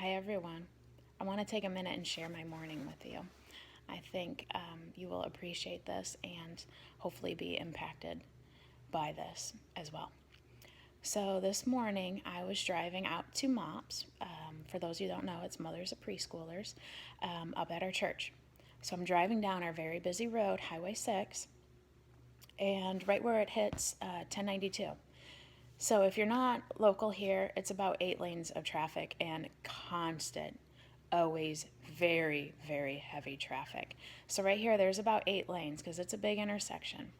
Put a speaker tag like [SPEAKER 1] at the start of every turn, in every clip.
[SPEAKER 1] Hi, everyone. I want to take a minute and share my morning with you. I think you will appreciate this and hopefully be impacted by this as well. So, this morning I was driving out to MOPS. For those of you who don't know, it's Mothers of Preschoolers up at our church. So, I'm driving down our very busy road, Highway 6, and right where it hits 1092. So if you're not local here, it's about 8 lanes of traffic and constant, always very, very heavy traffic. So right here, there's about 8 lanes because it's a big intersection.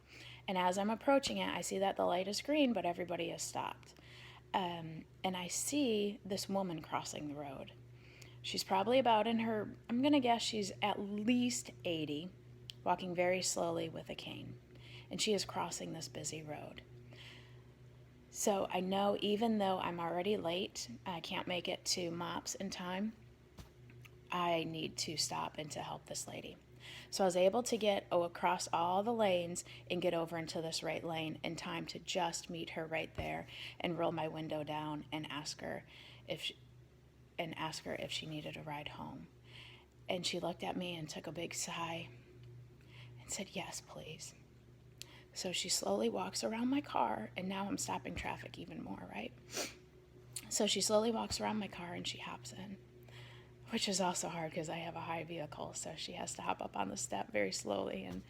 [SPEAKER 1] And as I'm approaching it, I see that the light is green, but everybody has stopped. And I see this woman crossing the road. She's probably about I'm going to guess she's at least 80, walking very slowly with a cane. And she is crossing this busy road. So I know even though I'm already late, I can't make it to MOPS in time, I need to stop and to help this lady. So I was able to get across all the lanes and get over into this right lane in time to just meet her right there and roll my window down and ask her if she needed a ride home. And she looked at me and took a big sigh and said, "Yes, please." So she slowly walks around my car, and now I'm stopping traffic even more, right? So she slowly walks around my car and she hops in, which is also hard because I have a high vehicle, so she has to hop up on the step very slowly, and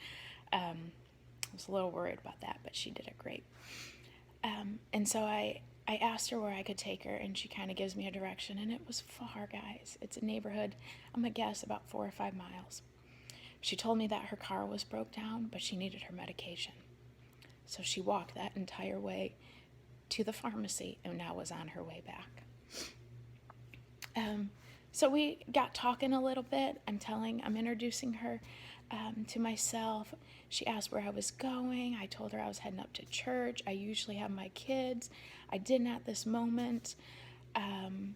[SPEAKER 1] I was a little worried about that, but she did it great. And so I asked her where I could take her, and she kind of gives me a direction, and it was far, guys. It's a neighborhood, I'm going to guess about 4 or 5 miles. She told me that her car was broke down, but she needed her medication. So she walked that entire way to the pharmacy and now was on her way back. So we got talking a little bit. I'm introducing her to myself. She asked where I was going. I told her I was heading up to church. I usually have my kids. I didn't at this moment. And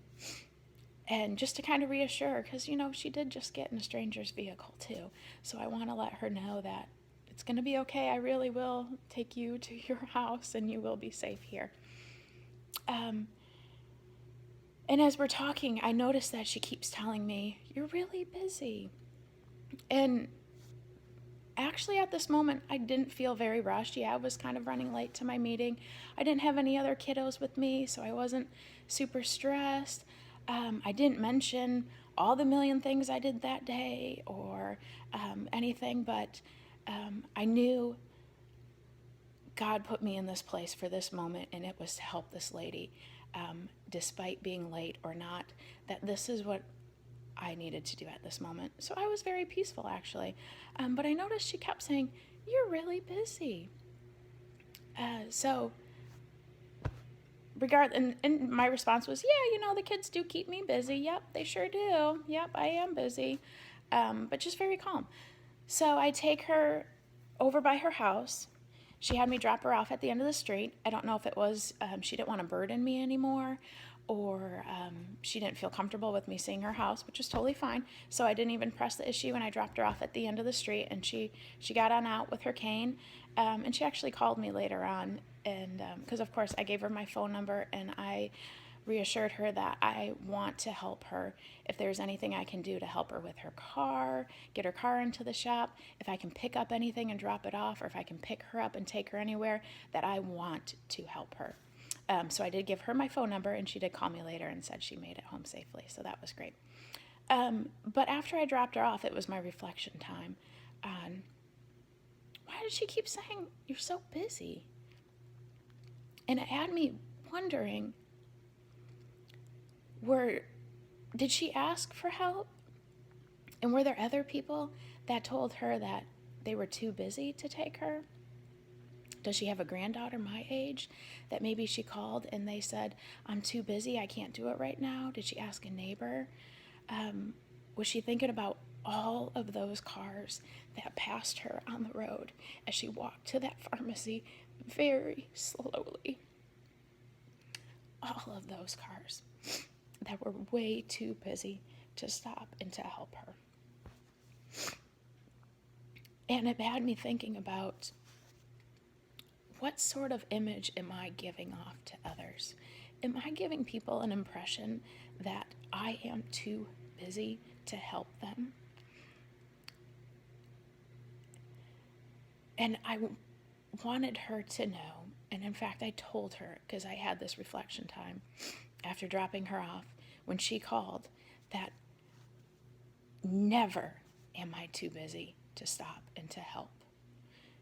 [SPEAKER 1] just to kind of reassure her, because, she did just get in a stranger's vehicle too. So I want to let her know that it's going to be okay. I really will take you to your house and you will be safe here. And as we're talking, I notice that she keeps telling me, "You're really busy." And actually at this moment, I didn't feel very rushed. Yeah, I was kind of running late to my meeting. I didn't have any other kiddos with me, so I wasn't super stressed. I didn't mention all the million things I did that day or anything, but I knew God put me in this place for this moment, and it was to help this lady, despite being late or not, that this is what I needed to do at this moment. So I was very peaceful, actually. But I noticed she kept saying, "You're really busy." So and my response was, "Yeah, the kids do keep me busy. Yep, they sure do. Yep, I am busy." But just very calm. So I take her over by her house. She had me drop her off at the end of the street. I don't know if it was she didn't want to burden me anymore, or she didn't feel comfortable with me seeing her house, which is totally fine. So I didn't even press the issue, and I dropped her off at the end of the street, and she got on out with her cane, and she actually called me later on, and because of course I gave her my phone number, and I reassured her that I want to help her. If there's anything I can do to help her with her car, get her car into the shop, if I can pick up anything and drop it off, or if I can pick her up and take her anywhere, that I want to help her. So I did give her my phone number, and she did call me later and said she made it home safely, so that was great. But after I dropped her off, it was my reflection time on, why did she keep saying, "You're so busy"? And it had me wondering, did she ask for help? And were there other people that told her that they were too busy to take her? Does she have a granddaughter my age that maybe she called and they said, "I'm too busy, I can't do it right now"? Did she ask a neighbor? Was she thinking about all of those cars that passed her on the road as she walked to that pharmacy very slowly? All of those cars that were way too busy to stop and to help her. And it had me thinking about, what sort of image am I giving off to others? Am I giving people an impression that I am too busy to help them. And I wanted her to know, and in fact, I told her, because I had this reflection time after dropping her off when she called, that never am I too busy to stop and to help.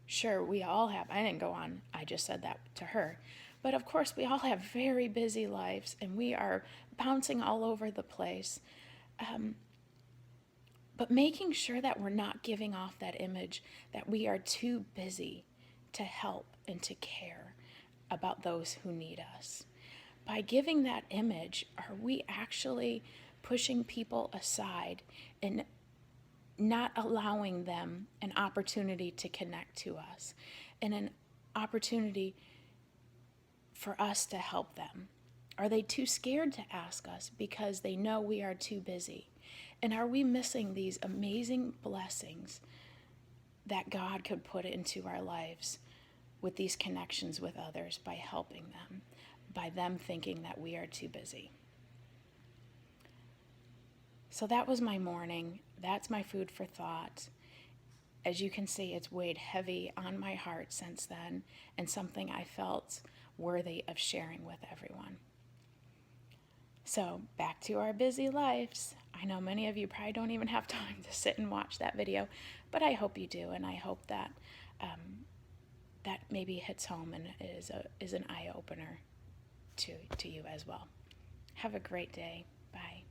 [SPEAKER 1] Sure, we all have, I didn't go on, I just said that to her. But of course, we all have very busy lives and we are bouncing all over the place. But making sure that we're not giving off that image that we are too busy to help and to care about those who need us. By giving that image, are we actually pushing people aside and not allowing them an opportunity to connect to us and an opportunity for us to help them? Are they too scared to ask us because they know we are too busy? And are we missing these amazing blessings that God could put into our lives with these connections with others by helping them, by them thinking that we are too busy? So that was my morning. That's my food for thought. As you can see, it's weighed heavy on my heart since then, and something I felt worthy of sharing with everyone. So back to our busy lives. I know many of you probably don't even have time to sit and watch that video, but I hope you do, and I hope that that maybe hits home and is an eye-opener to you as well. Have a great day. Bye.